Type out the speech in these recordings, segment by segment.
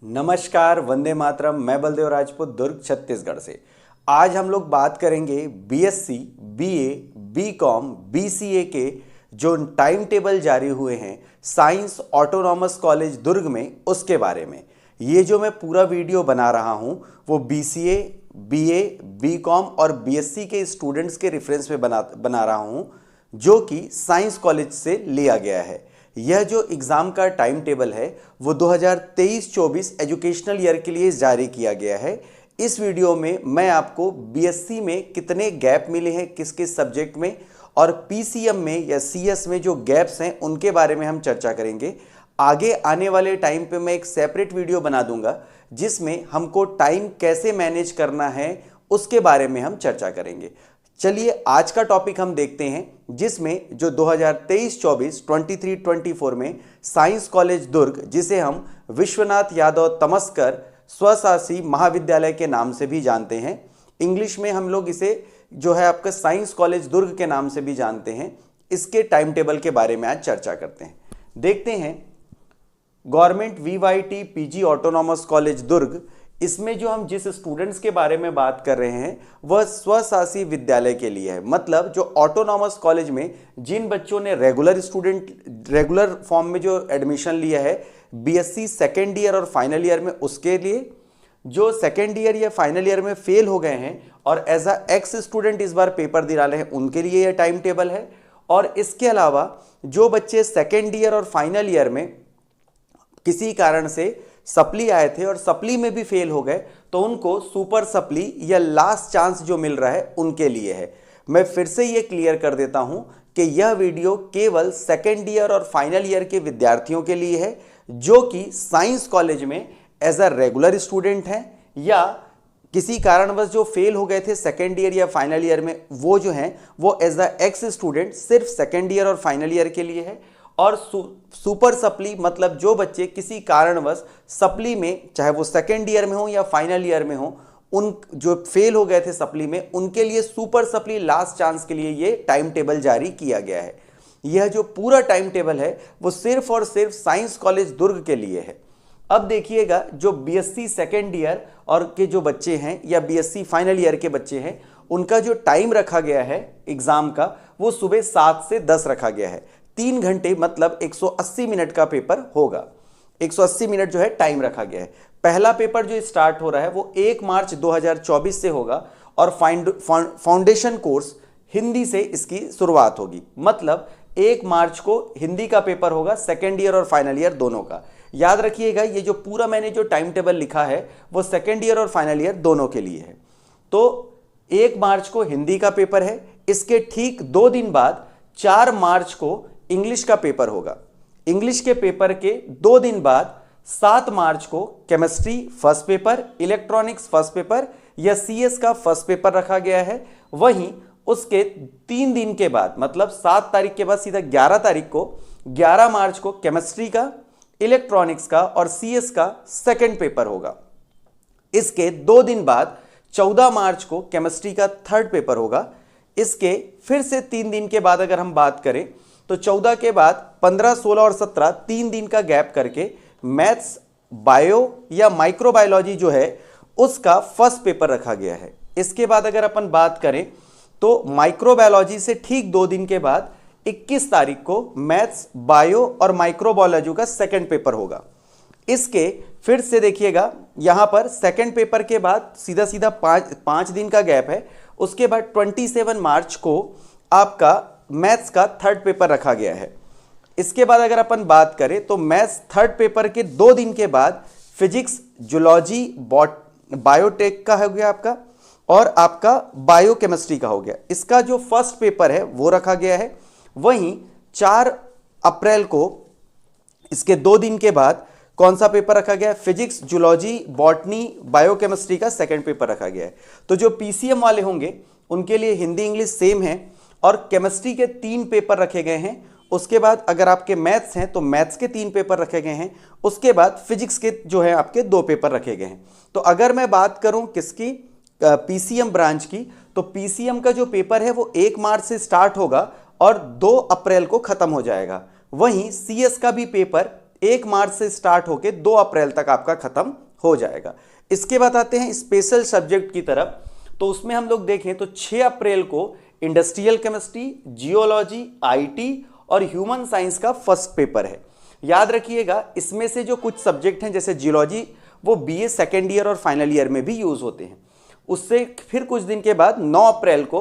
नमस्कार, वंदे मातरम। मैं बलदेव राजपूत, दुर्ग छत्तीसगढ़ से। आज हम लोग बात करेंगे बीएससी, बीए, बीकॉम, बीसीए के जो टाइम टेबल जारी हुए हैं साइंस ऑटोनॉमस कॉलेज दुर्ग में, उसके बारे में। ये जो मैं पूरा वीडियो बना रहा हूँ वो बीसीए, बीए, बीकॉम और बीएससी के स्टूडेंट्स के रेफरेंस में बना रहा हूँ, जो कि साइंस कॉलेज से लिया गया है। यह जो एग्ज़ाम का टाइम टेबल है वो 2023-24 एजुकेशनल ईयर के लिए जारी किया गया है। इस वीडियो में मैं आपको बीएससी में कितने गैप मिले हैं किस किस सब्जेक्ट में, और पीसीएम में या सीएस में जो गैप्स हैं उनके बारे में हम चर्चा करेंगे। आगे आने वाले टाइम पे मैं एक सेपरेट वीडियो बना दूंगा जिसमें हमको टाइम कैसे मैनेज करना है उसके बारे में हम चर्चा करेंगे। चलिए आज का टॉपिक हम देखते हैं, जिसमें जो 2023-24, 23-24 में साइंस कॉलेज दुर्ग, जिसे हम विश्वनाथ यादव तमस्कर स्वशासी महाविद्यालय के नाम से भी जानते हैं, इंग्लिश में हम लोग इसे जो है आपका साइंस कॉलेज दुर्ग के नाम से भी जानते हैं, इसके टाइम टेबल के बारे में आज चर्चा करते हैं। देखते हैं गवर्नमेंट वीवाईटी पीजी ऑटोनॉमस कॉलेज दुर्ग, इसमें जो हम जिस स्टूडेंट्स के बारे में बात कर रहे हैं वह स्वशासी विद्यालय के लिए है। मतलब जो ऑटोनॉमस कॉलेज में जिन बच्चों ने रेगुलर फॉर्म में जो एडमिशन लिया है बीएससी सेकेंड ईयर और फाइनल ईयर में, उसके लिए जो सेकेंड ईयर या फाइनल ईयर में फेल हो गए हैं और एज अ एक्स स्टूडेंट इस बार पेपर दे रहे हैं, उनके लिए यह टाइम टेबल है। और इसके अलावा जो बच्चे सेकेंड ईयर और फाइनल ईयर में किसी कारण से सप्ली आए थे और सप्ली में भी फेल हो गए, तो उनको सुपर सप्ली या लास्ट चांस जो मिल रहा है उनके लिए है। मैं फिर से ये क्लियर कर देता हूं कि यह वीडियो केवल सेकेंड ईयर और फाइनल ईयर के विद्यार्थियों के लिए है जो कि साइंस कॉलेज में एज अ रेगुलर स्टूडेंट हैं, या किसी कारणवश जो फेल हो गए थे सेकेंड ईयर या फाइनल ईयर में, वो जो हैं वो एज अ एक्स स्टूडेंट सिर्फ सेकेंड ईयर और फाइनल ईयर के लिए है। और सुपर सप्ली मतलब जो बच्चे किसी कारणवश सप्ली में, चाहे वो सेकेंड ईयर में हो या फाइनल ईयर में हो, उन जो फेल हो गए थे सप्ली में, उनके लिए सुपर सप्ली लास्ट चांस के लिए ये टाइम टेबल जारी किया गया है। यह जो पूरा टाइम टेबल है वो सिर्फ और सिर्फ साइंस कॉलेज दुर्ग के लिए है। अब देखिएगा, जो बीएससी सेकेंड ईयर और के जो बच्चे हैं या बीएससी फाइनल ईयर के बच्चे हैं, उनका जो टाइम रखा गया है एग्जाम का वो सुबह 7 से 10 रखा गया है। 3 घंटे मतलब 180 मिनट का पेपर होगा। 180 मिनट जो है टाइम रखा गया है। पहला पेपर जो स्टार्ट हो रहा है वो 1 मार्च 2024 से होगा और फाउंडेशन कोर्स हिंदी से इसकी शुरुआत होगी। मतलब 1 मार्च को हिंदी का पेपर होगा सेकेंड ईयर और फाइनल ईयर दोनों का। याद रखिएगा, ये जो पूरा मैंने जो टाइम टेबल लिखा है वो सेकेंड ईयर और फाइनल ईयर दोनों के लिए है। तो 1 मार्च को हिंदी का पेपर है। इसके ठीक 2 दिन बाद 4 मार्च को इंग्लिश का पेपर होगा। इंग्लिश के पेपर के 2 दिन बाद 7 मार्च को chemistry first paper, electronics first paper या सीएस का फर्स्ट पेपर रखा गया है। वहीं उसके 3 दिन के बाद मतलब 7 तारीख के बाद सीधा 11 तारीख को, 11 मार्च को केमिस्ट्री का, इलेक्ट्रॉनिक्स का और सीएस का सेकेंड पेपर होगा। इसके 2 दिन बाद 14 मार्च को केमिस्ट्री का थर्ड पेपर होगा। इसके फिर से 3 दिन के बाद अगर हम बात करें तो 14 के बाद 15, 16 और 17 3 दिन का गैप करके मैथ्स, बायो या माइक्रोबायोलॉजी जो है उसका फर्स्ट पेपर रखा गया है। इसके बाद अगर अपन बात करें तो माइक्रोबायोलॉजी से ठीक 2 दिन के बाद 21 तारीख को मैथ्स, बायो और माइक्रोबायोलॉजी का सेकेंड पेपर होगा। इसके फिर से देखिएगा, यहां पर सेकेंड पेपर के बाद सीधा सीधा 5 दिन का गैप है। उसके बाद 27 मार्च को आपका मैथ्स का थर्ड पेपर रखा गया है। इसके बाद अगर अपन बात करें तो मैथ्स थर्ड पेपर के 2 दिन के बाद फिजिक्स, जूलॉजी, बायोटेक का हो गया आपका, और आपका बायोकेमिस्ट्री का हो गया। इसका जो फर्स्ट पेपर है वो रखा गया है। वहीं 4 अप्रैल को इसके 2 दिन के बाद कौन सा पेपर रखा गया है? फिजिक्स, जूलॉजी, बॉटनी, बायोकेमिस्ट्री का सेकेंड पेपर रखा गया है। तो जो पीसीएम वाले होंगे उनके लिए हिंदी इंग्लिश सेम है और केमिस्ट्री के 3 पेपर रखे गए हैं। उसके बाद अगर आपके मैथ्स हैं तो मैथ्स के 3 पेपर रखे गए हैं। उसके बाद फिजिक्स के जो है आपके 2 पेपर रखे गए हैं। तो अगर मैं बात करूं किसकी, पीसीएम ब्रांच की, तो पीसीएम का जो पेपर है वो 1 मार्च से स्टार्ट होगा और 2 अप्रैल को खत्म हो जाएगा। वहीं सीएस का भी पेपर 1 मार्च से स्टार्ट होके 2 अप्रैल तक आपका खत्म हो जाएगा। इसके बाद आते हैं स्पेशल सब्जेक्ट की तरफ। तो उसमें हम लोग देखें तो 6 अप्रैल को इंडस्ट्रियल केमिस्ट्री, जियोलॉजी, आईटी और ह्यूमन साइंस का फर्स्ट पेपर है। याद रखिएगा, इसमें से जो कुछ सब्जेक्ट हैं जैसे जियोलॉजी, वो बीए सेकेंड ईयर और फाइनल ईयर में भी यूज होते हैं। उससे फिर कुछ दिन के बाद 9 अप्रैल को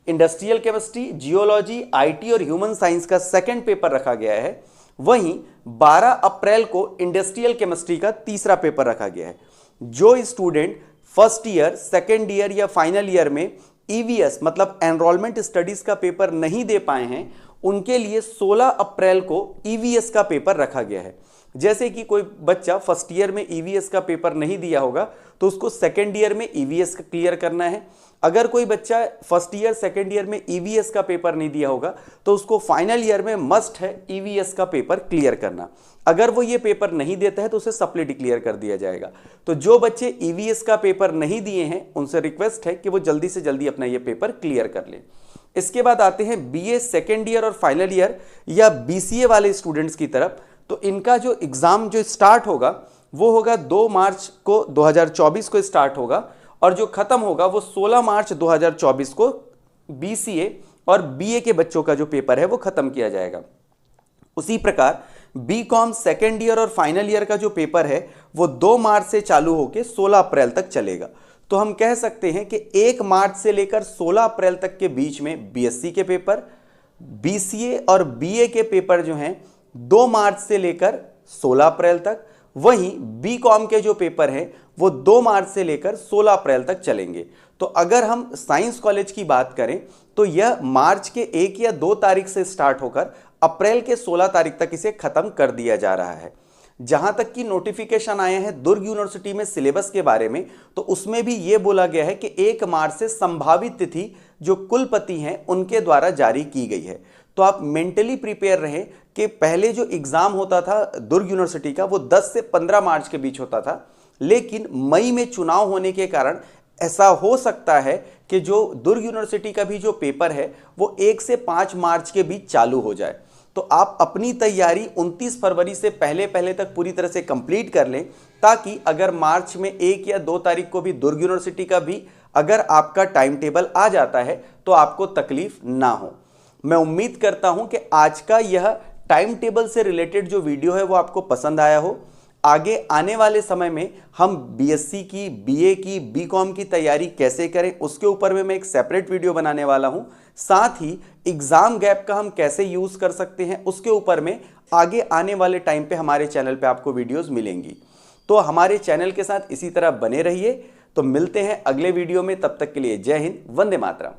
इंडस्ट्रियल केमिस्ट्री, जियोलॉजी, आईटी और ह्यूमन साइंस का सेकेंड पेपर रखा गया है। वहीं 12 अप्रैल को इंडस्ट्रियल केमिस्ट्री का तीसरा पेपर रखा गया है। जो student first year, second year या फाइनल ईयर में ईवीएस मतलब एनरोलमेंट स्टडीज का पेपर नहीं दे पाए हैं, उनके लिए 16 अप्रैल को ईवीएस का पेपर रखा गया है। जैसे कि कोई बच्चा फर्स्ट ईयर में ईवीएस का पेपर नहीं दिया होगा तो उसको सेकेंड ईयर में ईवीएस का क्लियर करना है। अगर कोई बच्चा फर्स्ट ईयर, सेकेंड ईयर में ईवीएस का पेपर नहीं दिया होगा तो उसको फाइनल ईयर में मस्ट है ईवीएस का पेपर क्लियर करना। अगर वो ये पेपर नहीं देता है तो उसे सप्ली क्लियर कर दिया जाएगा। तो जो बच्चे ईवीएस का पेपर नहीं दिए हैं उनसे रिक्वेस्ट है कि वो जल्दी से जल्दी अपना ये पेपर क्लियर कर लें। इसके बाद आते हैं बीए सेकेंड ईयर और फाइनल ईयर या बीसीए वाले स्टूडेंट्स की तरफ। तो इनका जो एग्जाम जो स्टार्ट होगा वो होगा 2 मार्च को 2024 को स्टार्ट होगा और जो खत्म होगा वो 16 मार्च 2024 को बीसीए और बीए के बच्चों का जो पेपर है वो खत्म किया जाएगा। उसी प्रकार बीकॉम सेकेंड ईयर और फाइनल ईयर का जो पेपर है वो 2 मार्च से चालू होकर 16 अप्रैल तक चलेगा। तो हम कह सकते हैं कि 1 मार्च से लेकर 16 अप्रैल तक के बीच में बीएससी के पेपर, बीसीए और बीए के पेपर जो हैं 2 मार्च से लेकर 16 अप्रैल तक। वहीं बीकॉम के जो पेपर हैं वो 2 मार्च से लेकर 16 अप्रैल तक चलेंगे। तो अगर हम साइंस कॉलेज की बात करें तो यह मार्च के 1 या 2 तारीख से स्टार्ट होकर अप्रैल के 16 तारीख तक इसे खत्म कर दिया जा रहा है। जहां तक कि नोटिफिकेशन आया है दुर्ग यूनिवर्सिटी में सिलेबस के बारे में, तो उसमें भी यह बोला गया है कि 1 मार्च से संभावित तिथि जो कुलपति हैं उनके द्वारा जारी की गई है। तो आप मेंटली प्रिपेयर रहें कि पहले जो एग्जाम होता था दुर्ग यूनिवर्सिटी का वो 10 से 15 मार्च के बीच होता था, लेकिन मई में चुनाव होने के कारण ऐसा हो सकता है कि जो दुर्ग यूनिवर्सिटी का भी जो पेपर है वो 1 से 5 मार्च के बीच चालू हो जाए। तो आप अपनी तैयारी 29 फरवरी से पहले तक पूरी तरह से कंप्लीट कर लें, ताकि अगर मार्च में 1 या 2 तारीख को भी दुर्ग यूनिवर्सिटी का भी अगर आपका टाइम टेबल आ जाता है तो आपको तकलीफ ना हो। मैं उम्मीद करता हूं कि आज का यह टाइम टेबल से रिलेटेड जो वीडियो है वो आपको पसंद आया हो। आगे आने वाले समय में हम बीएससी की, बीए की, बीकॉम की तैयारी कैसे करें उसके ऊपर में मैं एक सेपरेट वीडियो बनाने वाला हूं। साथ ही एग्जाम गैप का हम कैसे यूज कर सकते हैं उसके ऊपर में आगे आने वाले टाइम पे हमारे चैनल पे आपको वीडियोस मिलेंगी। तो हमारे चैनल के साथ इसी तरह बने रहिए। तो मिलते हैं अगले वीडियो में, तब तक के लिए जय हिंद, वंदे मातरम।